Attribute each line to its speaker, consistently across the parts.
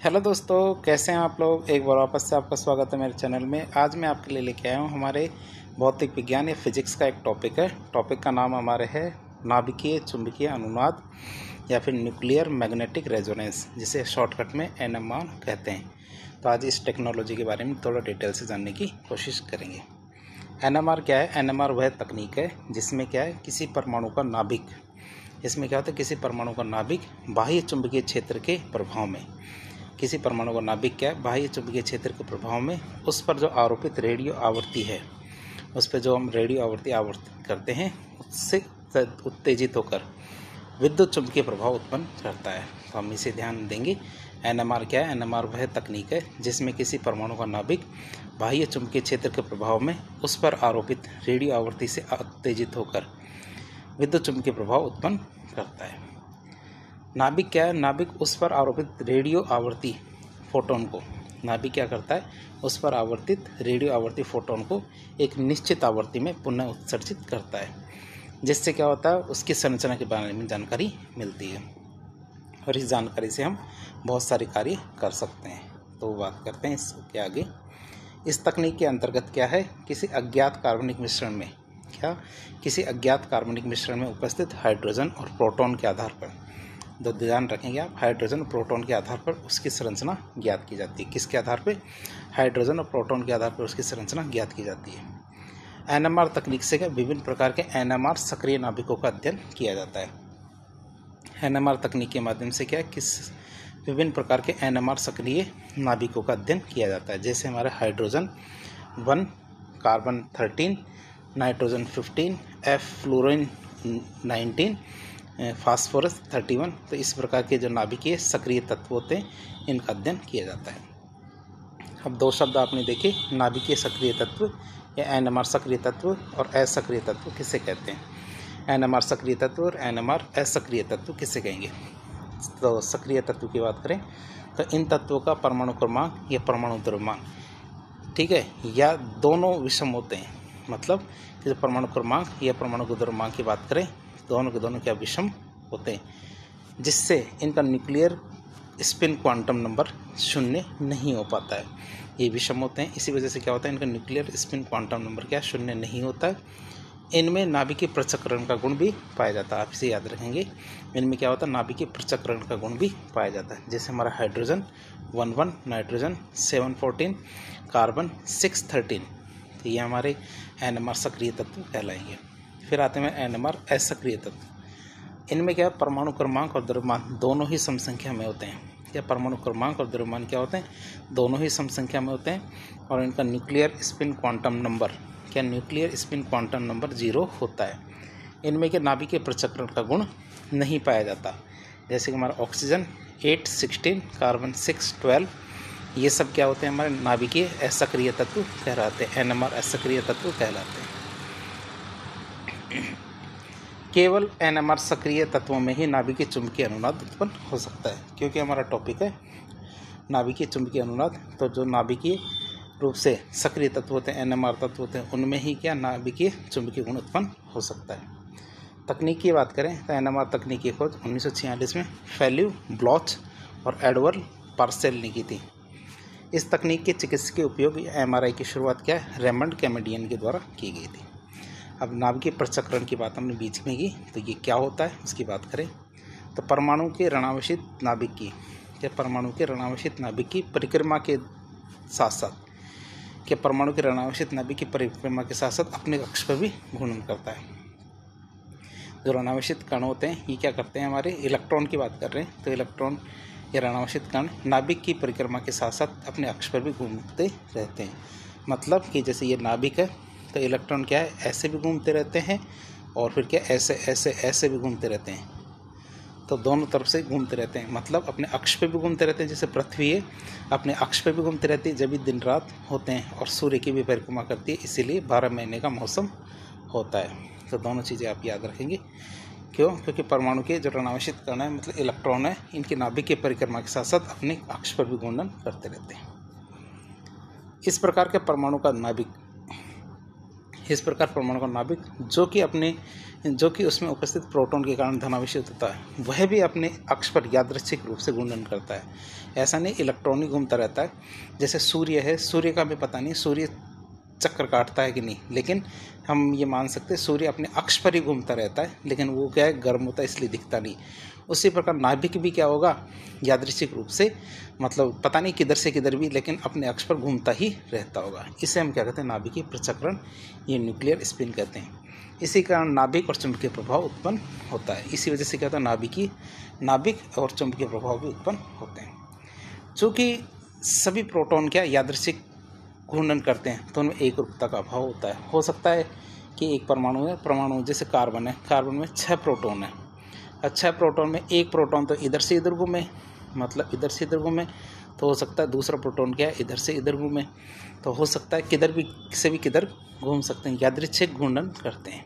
Speaker 1: Hello दोस्तों, कैसे हैं आप लोग। एक बार वापस से आपका स्वागत है मेरे चैनल में। आज मैं आपके लिए लेके आया हूँ हमारे भौतिक विज्ञान या फिजिक्स का एक टॉपिक है। टॉपिक का नाम हमारे है नाभिकीय चुंबकीय अनुनाद या फिर न्यूक्लियर मैग्नेटिक रेजोनेंस, जिसे शॉर्टकट में NMR कहते हैं। तो आज इस टेक्नोलॉजी के बारे में थोड़ा डिटेल से जानने की कोशिश करेंगे। NMR क्या है? NMR वह तकनीक है जिसमें क्या है, किसी परमाणु का नाभिक, इसमें क्या होता है, किसी परमाणु का नाभिक बाह्य चुंबकीय क्षेत्र के प्रभाव में, किसी परमाणु का नाभिक क्या है, बाह्य चुंबकीय क्षेत्र के प्रभाव में उस पर जो आरोपित रेडियो आवृत्ति है, उस पर जो हम रेडियो आवृत्ति करते हैं, उससे उत्तेजित होकर विद्युत चुंबकीय प्रभाव उत्पन्न करता है। तो हम इसे ध्यान देंगे। NMR क्या है? NMR वह तकनीक है जिसमें किसी परमाणु का नाभिक बाह्य चुंबकीय क्षेत्र के प्रभाव में उस पर आरोपित रेडियो आवृत्ति से उत्तेजित होकर विद्युत चुंबकीय प्रभाव उत्पन्न करता है। नाभिक क्या है? नाभिक उस पर आरोपित रेडियो आवर्ती फोटोन को, नाभिक क्या करता है, उस पर आवर्तित रेडियो आवर्ती फोटोन को एक निश्चित आवृत्ति में पुनः उत्सर्जित करता है, जिससे क्या होता है, उसकी संरचना के बारे में जानकारी मिलती है और इस जानकारी से हम बहुत सारे कार्य कर सकते हैं। तो बात करते हैं इसके आगे। इस तकनीक के अंतर्गत क्या है, किसी अज्ञात कार्बनिक मिश्रण में, किसी अज्ञात कार्बनिक मिश्रण में उपस्थित हाइड्रोजन और प्रोटॉन के आधार पर, तो ध्यान रखेंगे आप, हाइड्रोजन और प्रोटॉन के आधार पर उसकी संरचना ज्ञात की जाती है। किसके आधार पर? हाइड्रोजन और प्रोटॉन के आधार पर उसकी संरचना ज्ञात की जाती है। NMR तकनीक से क्या, विभिन्न प्रकार के NMR सक्रिय नाभिकों का अध्ययन किया जाता है। NMR तकनीक के माध्यम से क्या, विभिन्न प्रकार के NMR सक्रिय नाभिकों का अध्ययन किया जाता है। जैसे हमारे hydrogen 1, carbon 13, nitrogen 15, F fluorine 19, phosphorus 31। तो इस प्रकार के जो नाभिकीय सक्रिय तत्व होते हैं, इनका अध्ययन किया जाता है। अब दो शब्द आपने देखे, नाभिकीय सक्रिय तत्व या NMR सक्रिय तत्व और असक्रिय तत्व किसे कहते हैं। NMR सक्रिय तत्व और NMR असक्रिय तत्व किसे कहेंगे। तो सक्रिय तत्व की बात करें तो इन तत्वों का परमाणु क्रमांक या परमाणु द्रव्यमान, ठीक है, या दोनों विषम होते हैं। मतलब कि परमाणु क्रमांक या परमाणु द्रव्यमान की बात करें, दोनों के दोनों क्या विषम होते हैं, जिससे इनका न्यूक्लियर स्पिन क्वांटम नंबर 0 नहीं हो पाता है। ये विषम होते हैं, इसी वजह से क्या होता है, इनका न्यूक्लियर स्पिन क्वांटम नंबर क्या 0 नहीं होता है। इनमें नाभिकीय पृथक्करण का गुण भी पाया जाता है। आप इसे याद रखेंगे, इनमें क्या होता है, नाभिकीय पृथक्करण का गुण भी पाया जाता है। जैसे हमारा हाइड्रोजन 11, नाइट्रोजन 714, कार्बन 613, तो ये हमारे NMR सक्रिय तत्व कहलाएंगे। फिर आते हैं NMR असक्रिय तत्व। इनमें क्या, परमाणु क्रमांक और द्रव्यमान दोनों ही सम संख्या में होते हैं। या परमाणु क्रमांक और द्रव्यमान क्या होते हैं, दोनों ही सम संख्या में होते हैं। और इनका न्यूक्लियर स्पिन क्वांटम नंबर, क्या न्यूक्लियर स्पिन क्वांटम नंबर 0 होता है। इनमें के नाभिकीय पृथक्करण का गुण नहीं पाया जाता। जैसे कि हमारा ऑक्सीजन 8, 16, कार्बन 6, 12, ये सब क्या होते हैं, हमारे नाभिकीय असक्रिय तत्व कहलाते हैं, NMR असक्रिय तत्व कहलाते हैं। केवल NMR सक्रिय तत्वों में ही नाभिकीय चुंबकीय अनुनाद उत्पन्न हो सकता है, क्योंकि हमारा टॉपिक है नाभिकीय चुंबकीय अनुनाद। तो जो नाभिकीय रूप से सक्रिय तत्व होते हैं, NMR तत्व होते हैं, उनमें ही क्या नाभिकीय चुंबकीय गुण उत्पन्न हो सकता है। तकनीक की बात करें तो NMR तकनीक की खोज 1946 में फेल्यू, ब्लॉच और एडवर्ड पार्सेल ने की थी। इस तकनीक के चिकित्सकीय उपयोग MRI की शुरुआत क्या है, रेमंड कैमेडियन के द्वारा की गई थी। अब नाभिकीय पृथक्करण की बात हमने बीच में की, तो ये क्या होता है उसकी बात करें तो परमाणु के ऋणावेशित नाभिक की, क्या परमाणु के ऋणावेशित नाभिक की परिक्रमा के साथ साथ, क्या परमाणु के ऋणावेशित नाभिक की परिक्रमा के साथ साथ अपने अक्ष पर भी घूर्णन करता है। जो ऋणावेशित कण होते हैं, ये क्या करते हैं, हमारे इलेक्ट्रॉन की बात कर रहे हैं, तो इलेक्ट्रॉन या ऋणावेशित कण नाभिक की परिक्रमा के साथ साथ अपने अक्ष पर भी घूमते रहते हैं। मतलब कि जैसे ये नाभिक है, तो इलेक्ट्रॉन क्या है, ऐसे भी घूमते रहते हैं और फिर क्या ऐसे ऐसे ऐसे भी घूमते रहते हैं। तो दोनों तरफ से घूमते रहते हैं, मतलब अपने अक्ष पे भी घूमते रहते हैं। जैसे पृथ्वी है, अपने अक्ष पे भी घूमती रहती है जब भी दिन रात होते हैं, और सूर्य की भी परिक्रमा करती है, इसीलिए 12 महीने का मौसम होता है। तो दोनों चीज़ें आप याद रखेंगे। क्यों? क्योंकि परमाणु के जो ऋणावेशित कण है, मतलब इलेक्ट्रॉन है, इनकी नाभिक की परिक्रमा के साथ साथ अपने अक्ष पर भी घूर्णन करते रहते हैं। इस प्रकार के परमाणु का नाभिक इस प्रकार परमाणु का नाभिक जो कि उसमें उपस्थित प्रोटॉन के कारण धनावेशित होता है, वह भी अपने अक्ष पर यादृच्छिक रूप से घूर्णन करता है। ऐसा नहीं इलेक्ट्रॉन ही घूमता रहता है। जैसे सूर्य है, सूर्य का भी पता नहीं सूर्य चक्कर काटता है कि नहीं, लेकिन हम ये मान सकते हैं सूर्य अपने अक्ष पर ही घूमता रहता है, लेकिन वो क्या है, गर्म होता है इसलिए दिखता नहीं। उसी प्रकार नाभिक भी क्या होगा, यादृच्छिक रूप से, मतलब पता नहीं किधर से किधर भी, लेकिन अपने अक्ष पर घूमता ही रहता होगा। इसे हम क्या कहते हैं, नाभिकीय प्रचक्रण, ये न्यूक्लियर स्पिन कहते हैं। इसी कारण नाभिक और चुंबकीय प्रभाव उत्पन्न होता है। इसी वजह से क्या होता है, नाभिक और चुंबकीय प्रभाव भी उत्पन्न होते हैं। चूँकि सभी प्रोटॉन क्या यादृच्छिक घूर्णन करते हैं, तो उनमें एक रूपता का अभाव होता है। हो सकता है कि एक परमाणु जैसे कार्बन है, कार्बन में 6 प्रोटॉन है, 6 प्रोटॉन में एक प्रोटॉन तो इधर से इधर घूमे, मतलब इधर से इधर घूमे, तो हो सकता है दूसरा प्रोटॉन क्या है, इधर से इधर घूमे, तो हो सकता है किधर भी से भी किधर घूम सकते हैं, यादृच्छिक घूर्णन करते हैं।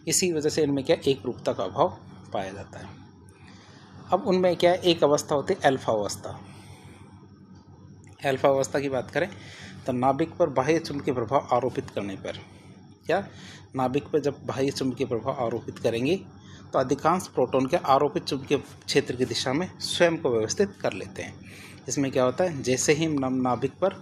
Speaker 1: इसी वजह से इनमें क्या एक रूपता का अभाव पाया जाता है। अब उनमें क्या है, एक अवस्था होती है अल्फा अवस्था। अल्फा अवस्था की बात करें तो नाभिक पर बाह्य चुंबकीय प्रभाव आरोपित करने पर, क्या नाभिक पर जब बाह्य चुंबकीय प्रभाव आरोपित करेंगे तो अधिकांश प्रोटॉन के आरोपित चुंबकीय क्षेत्र की दिशा में स्वयं को व्यवस्थित कर लेते हैं। इसमें क्या होता है, जैसे ही नाभिक पर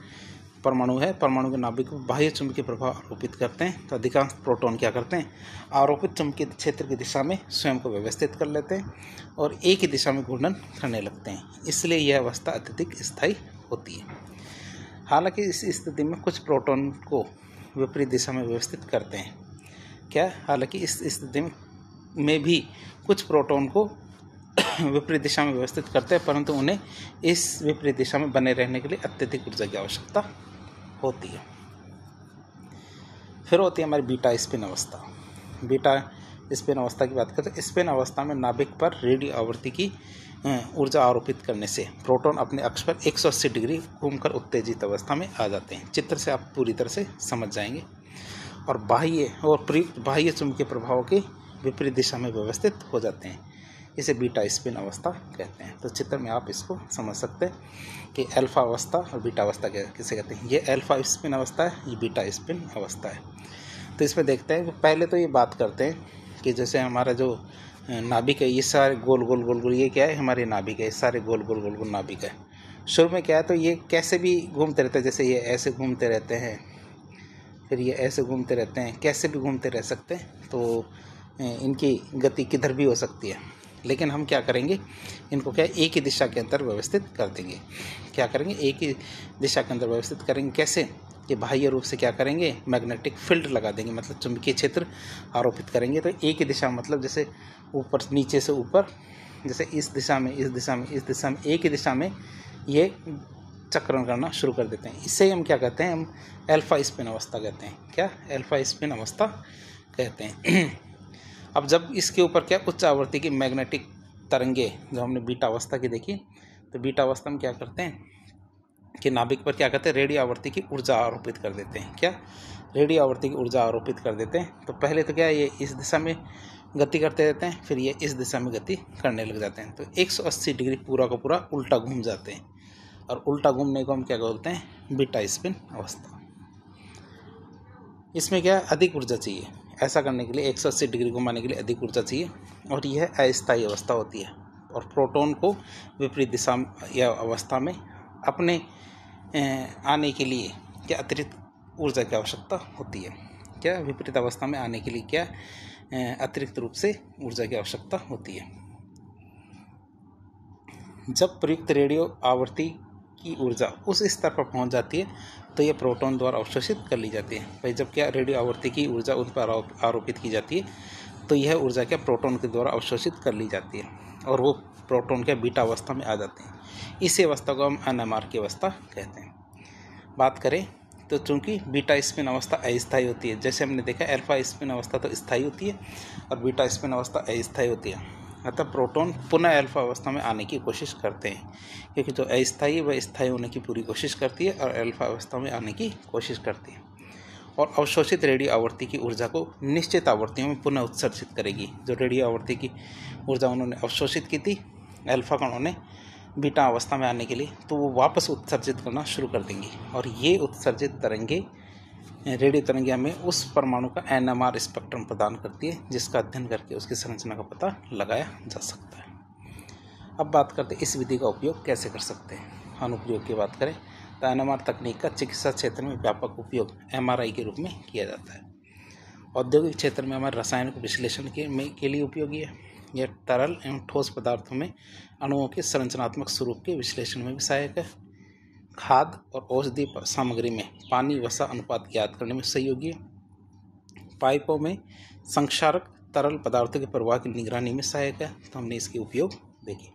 Speaker 1: परमाणु है, परमाणु के नाभिक पर बाह्य चुंबकीय प्रभाव आरोपित करते हैं, तो अधिकांश प्रोटॉन क्या करते हैं, आरोपित चुंबकीय क्षेत्र की दिशा में स्वयं को व्यवस्थित कर लेते हैं और एक ही दिशा में घूर्णन करने लगते हैं। इसलिए यह अवस्था अत्यधिक स्थायी होती है। हालांकि इस स्थिति में कुछ प्रोटॉन को विपरीत दिशा में व्यवस्थित करते हैं, क्या हालांकि इस स्थिति में भी कुछ प्रोटॉन को विपरीत दिशा में व्यवस्थित करते हैं, परंतु उन्हें इस विपरीत दिशा में बने रहने के लिए अत्यधिक ऊर्जा की आवश्यकता होती है। फिर होती है हमारी बीटा स्पिन अवस्था। बीटा स्पिन अवस्था की बात करें तो स्पिन अवस्था में नाभिक पर रेडियो आवृत्ति की ऊर्जा आरोपित करने से प्रोटॉन अपने अक्ष पर 180 डिग्री घूमकर उत्तेजित अवस्था में आ जाते हैं। चित्र से आप पूरी तरह से समझ जाएंगे और प्रयुक्त बाह्य चुंबकीय प्रभाव के विपरीत दिशा में व्यवस्थित हो जाते हैं। इसे बीटा स्पिन अवस्था कहते हैं। तो चित्र में आप इसको समझ सकते हैं कि अल्फा अवस्था और बीटा अवस्था किसे कहते हैं। ये अल्फा स्पिन अवस्था है, ये बीटा स्पिन अवस्था है। तो इसमें देखते हैं, पहले तो ये बात करते हैं कि जैसे हमारा जो नाभिक है, ये सारे गोल गोल गोल गोल, ये क्या है, हमारे नाभिक है, सारे गोल गोल गोल गोल नाभिक है। शुरू में क्या है, तो ये कैसे भी घूमते रहते हैं, जैसे ये ऐसे घूमते रहते हैं, फिर ये ऐसे घूमते रहते हैं, कैसे भी घूमते रह सकते हैं। तो इनकी गति किधर भी हो सकती है, लेकिन हम क्या करेंगे, इनको क्या एक ही दिशा के अंदर व्यवस्थित कर देंगे। क्या करेंगे, एक ही दिशा के अंदर व्यवस्थित करेंगे। कैसे, कि बाह्य रूप से क्या करेंगे, मैग्नेटिक फील्ड लगा देंगे, मतलब चुंबकीय क्षेत्र आरोपित करेंगे। तो एक ही दिशा, मतलब जैसे ऊपर नीचे से ऊपर, जैसे इस दिशा में, इस दिशा में, इस दिशा में, एक ही दिशा में ये चक्रण करना शुरू कर देते हैं। इससे हम क्या कहते हैं, हम अल्फा स्पिन अवस्था कहते हैं। क्या, अल्फा स्पिन अवस्था कहते हैं। अब जब इसके ऊपर क्या उच्च आवृत्ति की मैग्नेटिक तरंगे जो हमने बीटा अवस्था की देखी, तो बीटा अवस्था में क्या करते हैं कि नाभिक पर क्या करते हैं, रेडियो आवृत्ति की ऊर्जा आरोपित कर देते हैं। क्या, रेडियो आवृत्ति की ऊर्जा आरोपित कर देते हैं। तो पहले तो क्या, ये इस दिशा में गति करते रहते हैं, फिर ये इस दिशा में गति करने लग जाते हैं। तो 180 डिग्री पूरा का पूरा उल्टा घूम जाते हैं, और उल्टा घूमने को हम क्या बोलते हैं, बीटा स्पिन अवस्था। इसमें क्या अधिक ऊर्जा चाहिए, ऐसा करने के लिए 180 डिग्री घुमाने के लिए अधिक ऊर्जा चाहिए, और यह अस्थायी अवस्था होती है। और प्रोटॉन को विपरीत दिशा या अवस्था में अपने आने के लिए क्या अतिरिक्त ऊर्जा की आवश्यकता होती है। क्या, विपरीत अवस्था में आने के लिए क्या अतिरिक्त रूप से ऊर्जा की आवश्यकता होती है। जब प्रयुक्त रेडियो आवृत्ति की ऊर्जा उस स्तर पर पहुंच जाती है, तो यह प्रोटॉन द्वारा अवशोषित कर ली जाती है। भाई जब क्या रेडियो आवृत्ति की ऊर्जा उन पर आरोपित की जाती है, तो यह ऊर्जा क्या प्रोटॉन के द्वारा अवशोषित कर ली जाती है, और वो प्रोटॉन क्या बीटा अवस्था में आ जाते हैं। इसी अवस्था को हम एनएमआर की अवस्था कहते हैं। बात करें तो चूंकि बीटा स्पिन अवस्था अस्थायी होती है, जैसे हमने देखा अल्फा स्पिन अवस्था तो स्थायी होती है और बीटा स्पिन अवस्था अस्थायी होती है, अतः प्रोटॉन पुनः अल्फा अवस्था में आने की कोशिश करते हैं, क्योंकि जो अस्थायी वह स्थायी होने की पूरी कोशिश करती है और अल्फा अवस्था में आने की कोशिश करती है, और अवशोषित रेडियो आवृत्ति की ऊर्जा को निश्चित आवृत्तियों में पुनः उत्सर्जित करेगी। जो रेडियो आवृत्ति की ऊर्जा उन्होंने अवशोषित की थी अल्फा कणों ने बीटा अवस्था में आने के लिए, तो वो वापस उत्सर्जित करना शुरू कर देंगी, और ये उत्सर्जित तरंगे रेडियो तरंगें हमें उस परमाणु का NMR स्पेक्ट्रम प्रदान करती है जिसका अध्ययन करके उसकी संरचना का पता लगाया जा सकता है। अब बात करते हैं इस विधि का उपयोग कैसे कर सकते हैं। अनुप्रयोग की बात करें तो NMR तकनीक का चिकित्सा क्षेत्र में व्यापक उपयोग MRI के रूप में किया जाता है। औद्योगिक क्षेत्र में हमारे रासायनिक विश्लेषण के लिए उपयोगी है। यह तरल एवं ठोस पदार्थों में अणुओं के संरचनात्मक स्वरूप के विश्लेषण में भी सहायक है। खाद्य और औषधि सामग्री में पानी वसा अनुपात ज्ञात करने में सहयोगी है। पाइपों में संक्षारक तरल पदार्थों के प्रवाह की निगरानी में सहायक है। तो हमने इसके उपयोग देखे।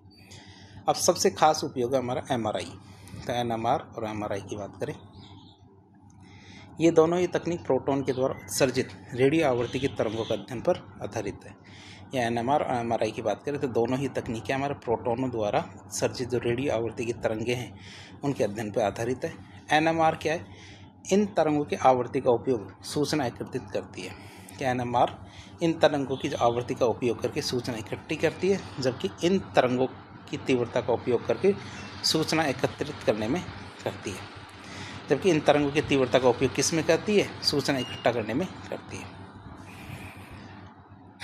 Speaker 1: अब सबसे खास उपयोग है हमारा MRI। तो NMR और MRI की बात करें, ये दोनों ही तकनीक प्रोटॉन के द्वारा उत्सर्जित रेडियो आवृत्ति की तरंगों का अध्ययन पर आधारित है। या NMR और MRI की बात करें तो दोनों ही तकनीकें हमारे प्रोटॉनों द्वारा उत्सर्जित जो रेडियो आवृत्ति की तरंगें हैं उनके अध्ययन पर आधारित है। NMR क्या है? इन तरंगों की आवृत्ति का उपयोग सूचना एकत्रित करती है। कि NMR इन तरंगों की आवृत्ति का उपयोग करके सूचना इकट्ठी करती है, जबकि इन तरंगों की तीव्रता का उपयोग करके सूचना एकत्रित करने में करती है। जबकि इन तरंगों की तीव्रता का उपयोग किस में करती है? सूचना इकट्ठा करने में करती है।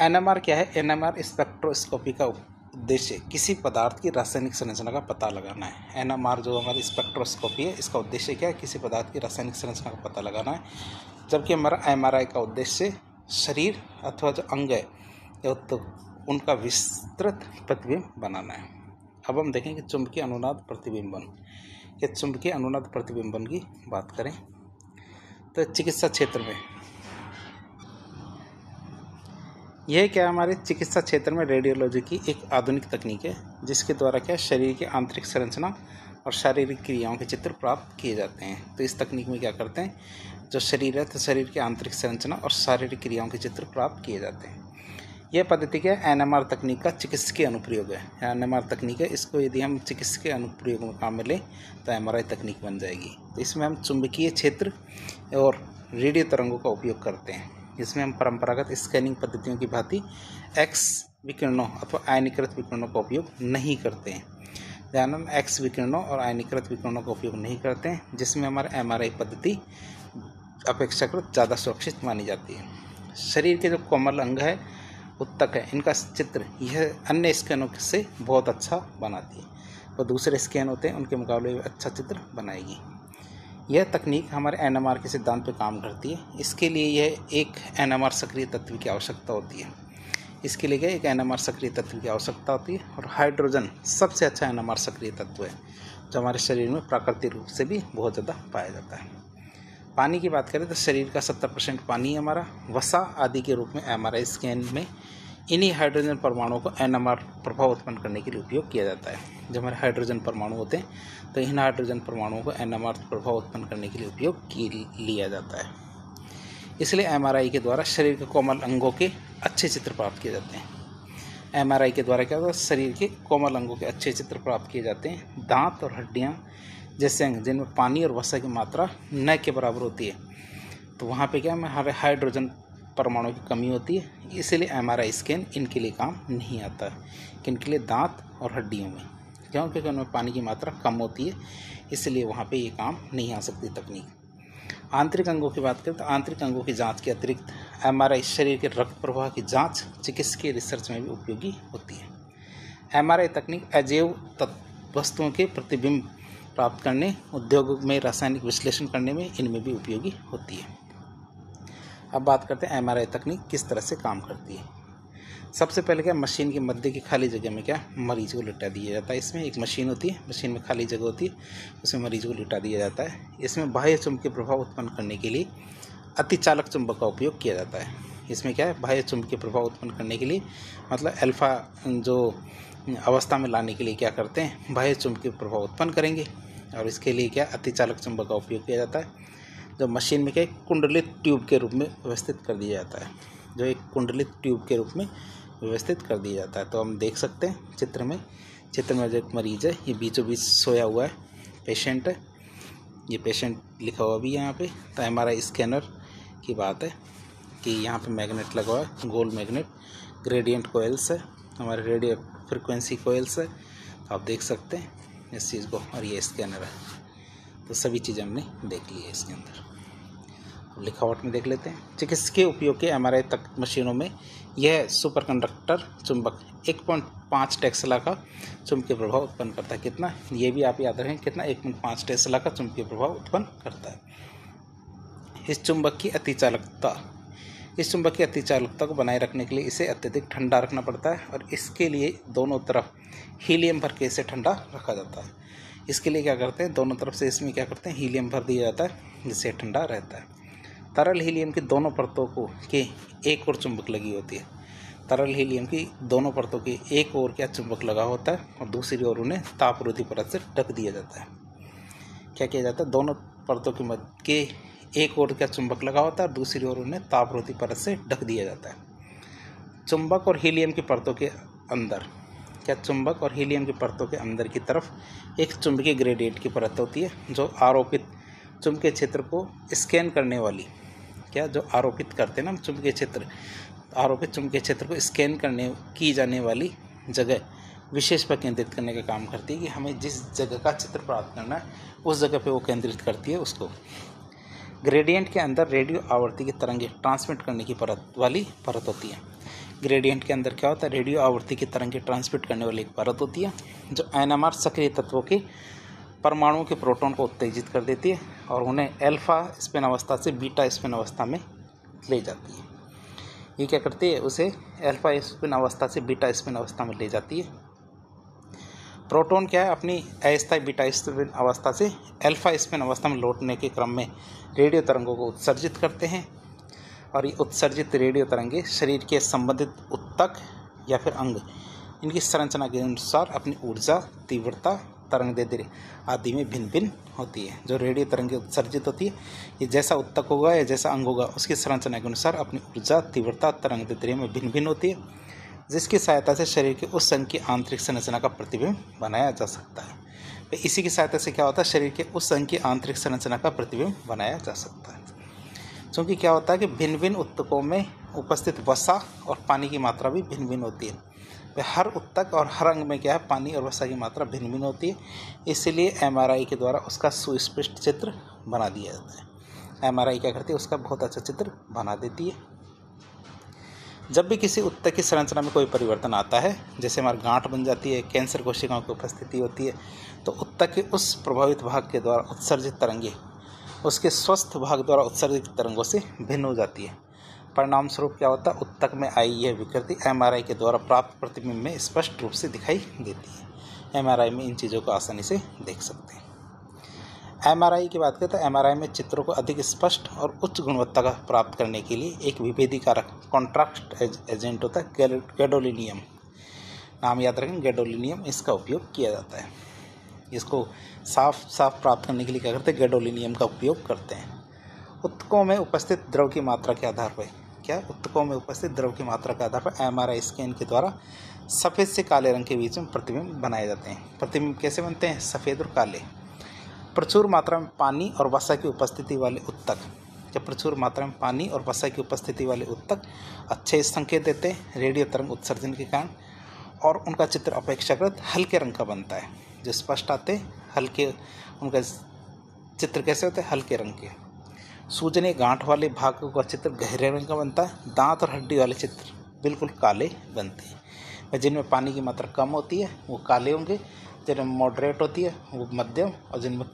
Speaker 1: NMR क्या है? NMR स्पेक्ट्रोस्कोपी का उद्देश्य किसी पदार्थ की रासायनिक संरचना का पता लगाना है। NMR जो हमारी स्पेक्ट्रोस्कोपी है, इसका उद्देश्य क्या है? किसी पदार्थ की रासायनिक संरचना का पता लगाना है। जबकि हमारा MRI का उद्देश्य शरीर अथवा जो अंग है तो उनका विस्तृत प्रतिबिंब बनाना है। अब हम देखेंगे चुंबकीय अनुनाद प्रतिबिंबन। या चुंबकीय अनुनाद प्रतिबिंबन की बात करें तो चिकित्सा क्षेत्र में यह क्या हमारे चिकित्सा क्षेत्र में रेडियोलॉजी की एक आधुनिक तकनीक है, जिसके द्वारा क्या शरीर की आंतरिक संरचना और शारीरिक क्रियाओं के चित्र प्राप्त किए जाते हैं। तो इस तकनीक में क्या करते हैं, जो शरीर है तो शरीर की आंतरिक संरचना और शारीरिक क्रियाओं के चित्र प्राप्त किए जाते हैं। यह पद्धति क्या है? NMR तकनीक का चिकित्सकीय अनुप्रयोग है। NMR तकनीक है, इसको यदि हम चिकित्सकीय अनुप्रयोग में काम में लें तो MRI तकनीक बन जाएगी। तो इसमें हम चुंबकीय क्षेत्र और रेडियो तरंगों का उपयोग करते हैं। इसमें हम परंपरागत स्कैनिंग पद्धतियों की भांति X विकिरणों अथवा आयनीकृत विकिरणों का उपयोग नहीं करते हैं। ध्यान रखना, X विकिरणों और आयनीकृत विकिरणों का उपयोग नहीं करते हैं, जिसमें हमारे MRI पद्धति अपेक्षाकृत ज़्यादा सुरक्षित मानी जाती है। शरीर के जो कोमल अंग है, उत्तक है, इनका चित्र यह अन्य स्कैनों से बहुत अच्छा बनाती है। वो दूसरे स्कैन होते हैं उनके मुकाबले अच्छा चित्र बनाएगी। यह तकनीक हमारे NMR के सिद्धांत पर काम करती है। इसके लिए यह एक NMR सक्रिय तत्व की आवश्यकता होती है। इसके लिए एक NMR सक्रिय तत्व की आवश्यकता होती है और हाइड्रोजन सबसे अच्छा NMR सक्रिय तत्व है, जो हमारे शरीर में प्राकृतिक रूप से भी बहुत ज़्यादा पाया जाता है। पानी की बात करें तो शरीर का 70% पानी हमारा वसा आदि के रूप में MRI स्कैन में इन्हीं हाइड्रोजन परमाणुओं को NMR प्रभाव उत्पन्न करने के लिए उपयोग किया जाता है। जब हमारे हाइड्रोजन परमाणु होते हैं तो इन हाइड्रोजन परमाणुओं को NMR प्रभाव उत्पन्न करने के लिए उपयोग लिया जाता है। इसलिए MRI के द्वारा शरीर के कोमल अंगों के अच्छे चित्र प्राप्त किए जाते हैं। MRI के द्वारा क्या होता है? शरीर के कोमल अंगों के अच्छे चित्र प्राप्त किए जाते हैं। दांत और हड्डियाँ जैसे अंग जिनमें पानी और वसा की मात्रा न के बराबर होती है, तो वहाँ पे क्या हमारे हाइड्रोजन परमाणु की कमी होती है। इसलिए MRI स्कैन इनके लिए काम नहीं आता है। किनके लिए? दांत और हड्डियों में। क्यों? क्योंकि उनमें पानी की मात्रा कम होती है, इसलिए वहाँ पे ये काम नहीं आ सकती तकनीक। आंतरिक अंगों की बात करें तो आंतरिक अंगों की जांच के अतिरिक्त MRI शरीर के रक्त प्रवाह की जांच चिकित्सकीय रिसर्च में भी उपयोगी होती है। MRI तकनीक अजैव वस्तुओं के प्रतिबिंब प्राप्त करने, उद्योग में रासायनिक विश्लेषण करने में इनमें भी उपयोगी होती है। अब बात करते हैं MRI तकनीक किस तरह से काम करती है। सबसे पहले क्या, मशीन के मध्य की खाली जगह में क्या मरीज को लिटा दिया जाता है। इसमें एक मशीन होती है, मशीन में खाली जगह होती है, उसमें मरीज को लिटा दिया जाता है। इसमें बाह्य चुंबकीय प्रभाव उत्पन्न करने के लिए अतिचालक चुंबक का उपयोग किया जाता है। इसमें क्या है, बाह्य चुंबकीय प्रभाव उत्पन्न करने के लिए मतलब अल्फा जो अवस्था में लाने के लिए क्या करते हैं, बाह्य चुंबकीय प्रभाव उत्पन्न करेंगे, और इसके लिए क्या अतिचालक चुंबक का उपयोग किया जाता है, जो मशीन में क्या कुंडलित ट्यूब के रूप में व्यवस्थित कर दिया जाता है, जो एक कुंडलित ट्यूब के रूप में व्यवस्थित कर दिया जाता है। तो हम देख सकते हैं चित्र में जो एक मरीज है, ये बीचों बीच सोया हुआ है, पेशेंट है, ये पेशेंट लिखा हुआ भी यहाँ पे। तो MRI स्कैनर की बात है कि यहाँ पे मैग्नेट लगा हुआ है, गोल मैग्नेट, ग्रेडियंट कोयल्स है, हमारे रेडियो फ्रिक्वेंसी कोयल्स है। तो आप देख सकते हैं इस चीज़ को, और ये स्कैनर है। तो सभी चीज़ें हमने देख ली है इसके अंदर। लिखावट में देख लेते हैं। चिकित्सकीय उपयोग के एमआरआई तक मशीनों में यह सुपरकंडक्टर चुंबक 1.5 टेस्ला का चुंबकीय प्रभाव उत्पन्न करता है। कितना, ये भी आप याद रखें, कितना, 1.5 टेस्ला का चुंबकीय प्रभाव उत्पन्न करता है। इस चुंबक की अति चालकता को बनाए रखने के लिए इसे अत्यधिक ठंडा रखना पड़ता है और इसके लिए दोनों तरफ हीलियम भर के इसे ठंडा रखा जाता है। इसके लिए क्या करते हैं, दोनों तरफ से इसमें क्या करते हैं, हीलियम भर दिया जाता है जिससे ठंडा रहता है। तरल हीलियम की दोनों परतों के एक ओर चुंबक लगी होती है। तरल हीलियम की दोनों परतों के एक ओर क्या चुंबक लगा होता है और दूसरी ओर उन्हें तापरोधी परत से ढक दिया जाता है। क्या किया जाता है, दोनों परतों के मध्य के एक ओर क्या चुंबक लगा होता है और दूसरी ओर उन्हें तापरोधी परत से ढक दिया जाता है। चुंबक और हीलियम की परतों के अंदर की अंदर की तरफ एक चुंबकीय ग्रेडिएंट की परत होती है जो आरोपित चुंबकीय क्षेत्र को स्कैन करने वाली, आरोपित चुंबकीय क्षेत्र को स्कैन की जाने वाली जगह विशेष पर केंद्रित करने का काम करती है कि हमें जिस जगह का चित्र प्राप्त करना है उस जगह पे वो केंद्रित करती है उसको। ग्रेडियंट के अंदर रेडियो आवृत्ति की तरंगें ट्रांसमिट करने की परत होती है। ग्रेडियंट के अंदर क्या होता है, रेडियो आवृत्ति की तरंगें ट्रांसमिट करने वाली एक परत होती है जो एनएमआर सक्रिय तत्वों के परमाणुओं के प्रोटॉन को उत्तेजित कर देती है और उन्हें अल्फा स्पिन अवस्था से बीटा स्पिन अवस्था में ले जाती है। ये क्या करती है, उसे अल्फा स्पिन अवस्था से बीटा स्पिन अवस्था में ले जाती है। प्रोटॉन क्या है, अपनी अस्थायी बीटा स्पिन अवस्था से अल्फा स्पिन अवस्था में लौटने के क्रम में रेडियो तरंगों को उत्सर्जित करते हैं और ये उत्सर्जित रेडियो तरंगे शरीर के संबंधित उत्तक या फिर अंग इनकी संरचना के अनुसार अपनी ऊर्जा, तीव्रता, तरंगदैर्ध्य आदि में भिन्न भिन्न होती है। जो रेडियो तरंगे उत्सर्जित होती है ये जैसा उत्तक होगा या जैसा अंग होगा उसकी संरचना के अनुसार अपनी ऊर्जा, तीव्रता, तरंगदैर्ध्य में भिन्न भिन्न होती है, जिसकी सहायता से शरीर के उस अंग की आंतरिक संरचना का प्रतिबिंब बनाया जा सकता है। तो इसी की सहायता से क्या होता है, शरीर के उस अंग की आंतरिक संरचना का प्रतिबिंब बनाया जा सकता है। क्योंकि क्या होता है कि भिन्न भिन्न उत्तकों में उपस्थित वसा और पानी की मात्रा भी भिन्न भिन्न होती है। हर उत्तक और हर अंग में क्या है, पानी और वसा की मात्रा भिन्न भिन्न होती है। इसलिए एमआरआई के द्वारा उसका सुस्पष्ट चित्र बना दिया जाता है। एमआरआई क्या करती है, उसका बहुत अच्छा चित्र बना देती है। जब भी किसी उत्तक की संरचना में कोई परिवर्तन आता है, जैसे हमारी गांठ बन जाती है, कैंसर कोशिकाओं की उपस्थिति होती है, तो उत्तक के उस प्रभावित भाग के द्वारा उत्सर्जित तरंगे उसके स्वस्थ भाग द्वारा उत्सर्जित तरंगों से भिन्न हो जाती है। परिणाम स्वरूप क्या होता है, उत्तक में आई यह विकृति एमआरआई के द्वारा प्राप्त प्रतिबिंब में स्पष्ट रूप से दिखाई देती है। एमआरआई में इन चीज़ों को आसानी से देख सकते हैं। एमआरआई की बात करें तो एमआरआई में चित्रों को अधिक स्पष्ट और उच्च गुणवत्ता का प्राप्त करने के लिए एक विभेदी कारक कॉन्ट्रास्ट एजेंट होता है, गैडोलिनियम, नाम याद रखें, गैडोलिनियम, इसका उपयोग किया जाता है। इसको साफ प्राप्त करने के लिए क्या करते हैं, गैडोलिनियम का उपयोग करते हैं। उत्तकों में उपस्थित द्रव की मात्रा के आधार पर एमआरआई स्कैन के द्वारा सफ़ेद से काले रंग के बीच में प्रतिबिंब बनाए जाते हैं। प्रतिबिंब कैसे बनते हैं, सफ़ेद और काले। प्रचुर मात्रा में पानी और वसा की उपस्थिति वाले उत्तक अच्छे संकेत देते हैं रेडियो तरंग उत्सर्जन के कारण, और उनका चित्र अपेक्षाकृत हल्के रंग का बनता है। जो स्पष्ट आते हल्के, उनका चित्र कैसे होते हैं, हल्के रंग के। सूजने गांठ वाले भाग का चित्र गहरे रंग का बनता है। दांत और हड्डी वाले चित्र बिल्कुल काले बनते हैं। जिनमें पानी की मात्रा कम होती है वो काले होंगे, जिनमें मॉडरेट होती है वो मध्यम, और जिनमें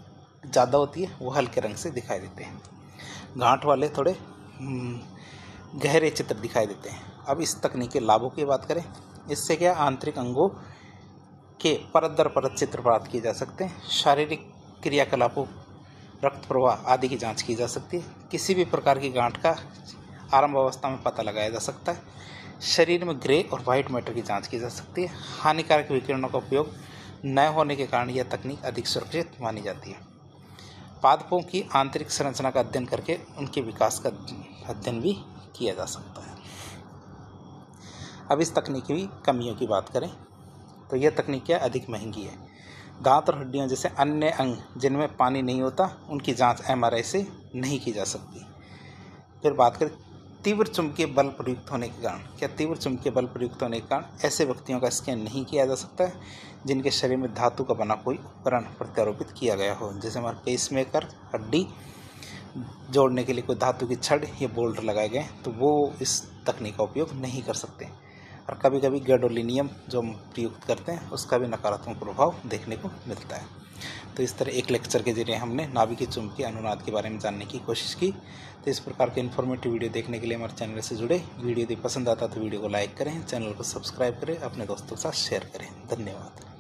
Speaker 1: ज़्यादा होती है वो हल्के रंग से दिखाई देते हैं। गांठ वाले थोड़े गहरे चित्र दिखाई देते हैं। अब इस तकनीक के लाभों की बात करें, इससे क्या आंतरिक अंगों के परत दर परत चित्र प्राप्त किए जा सकते हैं। शारीरिक क्रियाकलापों, रक्त प्रवाह आदि की जांच की जा सकती है। किसी भी प्रकार की गांठ का आरंभ अवस्था में पता लगाया जा सकता है। शरीर में ग्रे और वाइट मैटर की जांच की जा सकती है। हानिकारक विकिरणों का उपयोग न होने के कारण यह तकनीक अधिक सुरक्षित मानी जाती है। पादपों की आंतरिक संरचना का अध्ययन करके उनके विकास का अध्ययन भी किया जा सकता है। अब इस तकनीक की कमियों की बात करें तो यह तकनीक क्या अधिक महंगी है। दांत और हड्डियां जैसे अन्य अंग जिनमें पानी नहीं होता उनकी जांच एमआरआई से नहीं की जा सकती। फिर बात करें तीव्र चुंबकीय बल प्रयुक्त होने के कारण ऐसे व्यक्तियों का स्कैन नहीं किया जा सकता है जिनके शरीर में धातु का बना कोई उपकरण प्रत्यारोपित किया गया हो, जैसे हमारे पेसमेकर, हड्डी, जोड़ने के लिए कोई धातु की छड़ या बोल्ट लगाए गए तो वो इस तकनीक का उपयोग नहीं कर सकते। और कभी कभी गैडोलीनियम जो हम प्रयुक्त करते हैं उसका भी नकारात्मक प्रभाव देखने को मिलता है। तो इस तरह एक लेक्चर के जरिए हमने नाभिकीय चुंबकीय अनुनाद के बारे में जानने की कोशिश की। तो इस प्रकार के इन्फॉर्मेटिव वीडियो देखने के लिए हमारे चैनल से जुड़े। वीडियो यदि पसंद आता तो वीडियो को लाइक करें, चैनल को सब्सक्राइब करें, अपने दोस्तों के साथ शेयर करें। धन्यवाद।